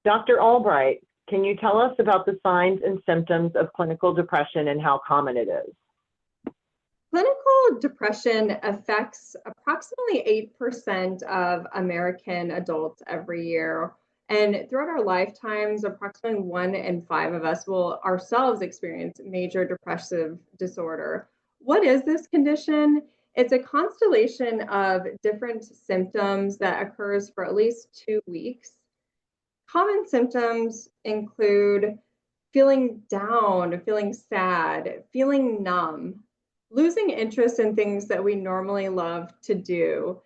Dr. Albright, can you tell us about the signs and symptoms of clinical depression and how common it is? Clinical depression affects approximately 8% of American adults every year. And throughout our lifetimes, approximately 1 in 5 of us will ourselves experience major depressive disorder. What is this condition? It's a constellation of different symptoms that occurs for at least 2 weeks. Common symptoms include feeling down, feeling sad, feeling numb, losing interest in things that we normally love to do.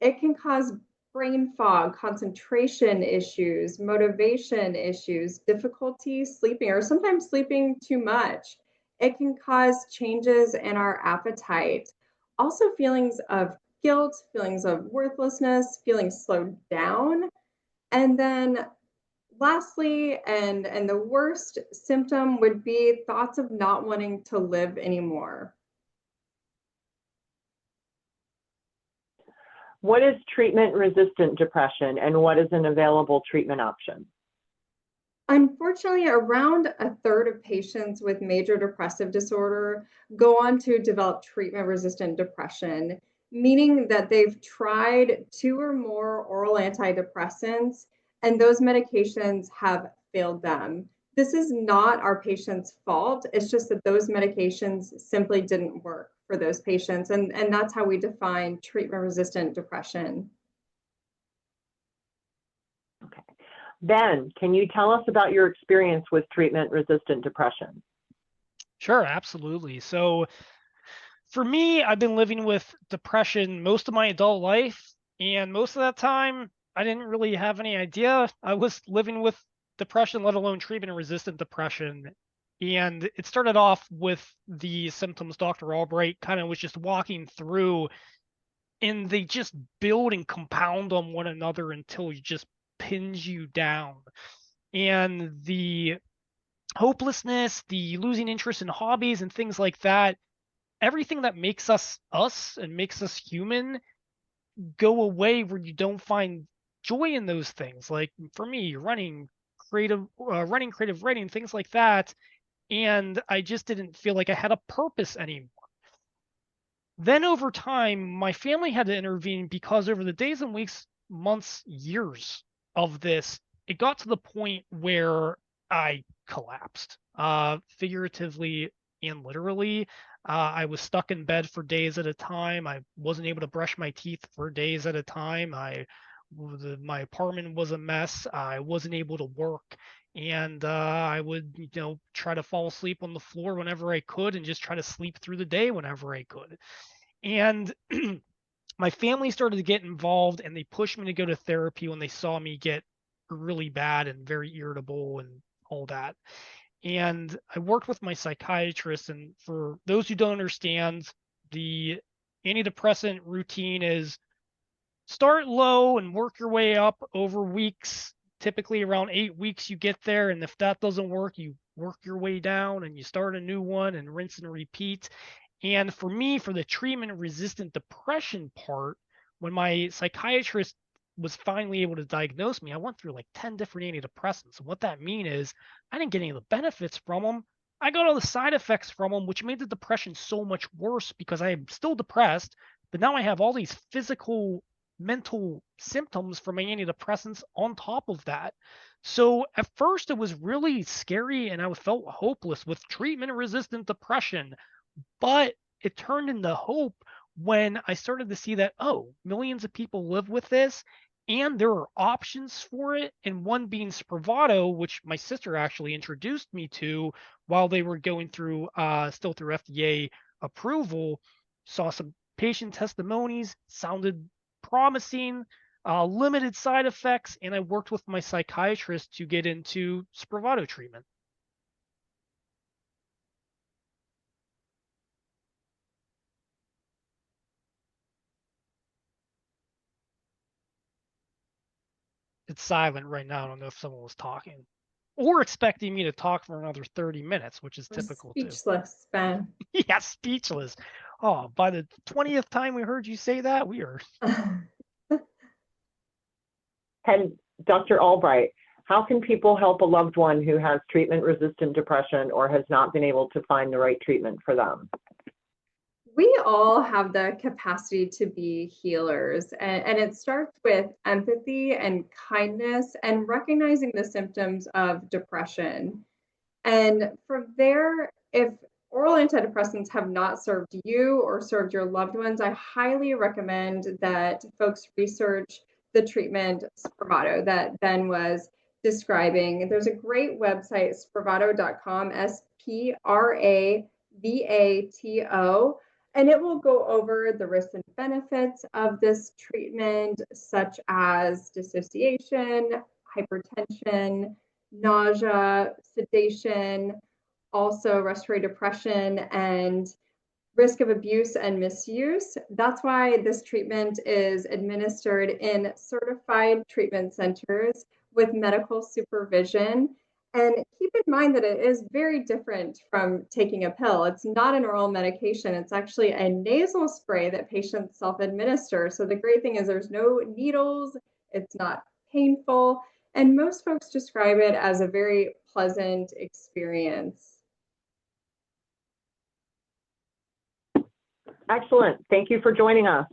It can cause brain fog, concentration issues, motivation issues, difficulty sleeping, or sometimes sleeping too much. It can cause changes in our appetite. Also, feelings of guilt, feelings of worthlessness, feeling slowed down. And then lastly, and the worst symptom would be thoughts of not wanting to live anymore. What is treatment-resistant depression and what is an available treatment option? Unfortunately, around a third of patients with major depressive disorder go on to develop treatment-resistant depression, meaning that they've tried 2 or more oral antidepressants, and those medications have failed them. This is not our patient's fault. It's just that those medications simply didn't work for those patients, and that's how we define treatment-resistant depression. Okay. Ben, can you tell us about your experience with treatment-resistant depression? Sure, absolutely. So for me, I've been living with depression most of my adult life, and most of that time, I didn't really have any idea I was living with depression, let alone treatment-resistant depression. And it started off with the symptoms Dr. Albright kind of was just walking through, and they just build and compound on one another until it just pins you down. And the hopelessness, the losing interest in hobbies and things like that, everything that makes us us and makes us human go away where you don't find joy in those things. Like for me, running, creative writing, things like that. And I just didn't feel like I had a purpose anymore. Then over time, my family had to intervene because over the days and weeks, months, years of this, it got to the point where I collapsed, figuratively and literally. I was stuck in bed for days at a time. I wasn't able to brush my teeth for days at a time. My apartment was a mess. I wasn't able to work, and I would, try to fall asleep on the floor whenever I could, and just try to sleep through the day whenever I could. And my family started to get involved, and they pushed me to go to therapy when they saw me get really bad and very irritable and all that. And I worked with my psychiatrist. And for those who don't understand, the antidepressant routine is start low and work your way up over weeks. Typically around 8 weeks you get there, and if that doesn't work, you work your way down and you start a new one and rinse and repeat. And for me, for the treatment resistant depression part, when my psychiatrist was finally able to diagnose me, I went through like 10 different antidepressants. And what that mean is I didn't get any of the benefits from them. I got all the side effects from them, which made the depression so much worse because I am still depressed, but now I have all these physical, mental symptoms from my antidepressants on top of that. So at first it was really scary and I felt hopeless with treatment resistant depression. But it turned into hope when I started to see that, oh, millions of people live with this and there are options for it. And one being Spravato, which my sister actually introduced me to while they were going through, still through FDA approval, saw some patient testimonies, sounded promising, limited side effects, and I worked with my psychiatrist to get into Spravato treatment. It's silent right now. I don't know if someone was talking or expecting me to talk for another 30 minutes, which is I'm typical too. speechless, Ben. Yeah, speechless. Oh, by the 20th time we heard you say that, we are. And Dr. Albright, How can people help a loved one who has treatment-resistant depression or has not been able to find the right treatment for them? We all have the capacity to be healers, and it starts with empathy and kindness and recognizing the symptoms of depression. And from there, if oral antidepressants have not served you or served your loved ones, I highly recommend that folks research the treatment Spravato that Ben was describing. There's a great website, spravato.com, SPRAVATO, and it will go over the risks and benefits of this treatment, such as dissociation, hypertension, nausea, sedation, also respiratory depression, and risk of abuse and misuse. That's why this treatment is administered in certified treatment centers with medical supervision. And keep in mind that it is very different from taking a pill. It's not an oral medication. It's actually a nasal spray that patients self-administer. So the great thing is there's no needles, it's not painful, and most folks describe it as a very pleasant experience. Excellent. Thank you for joining us.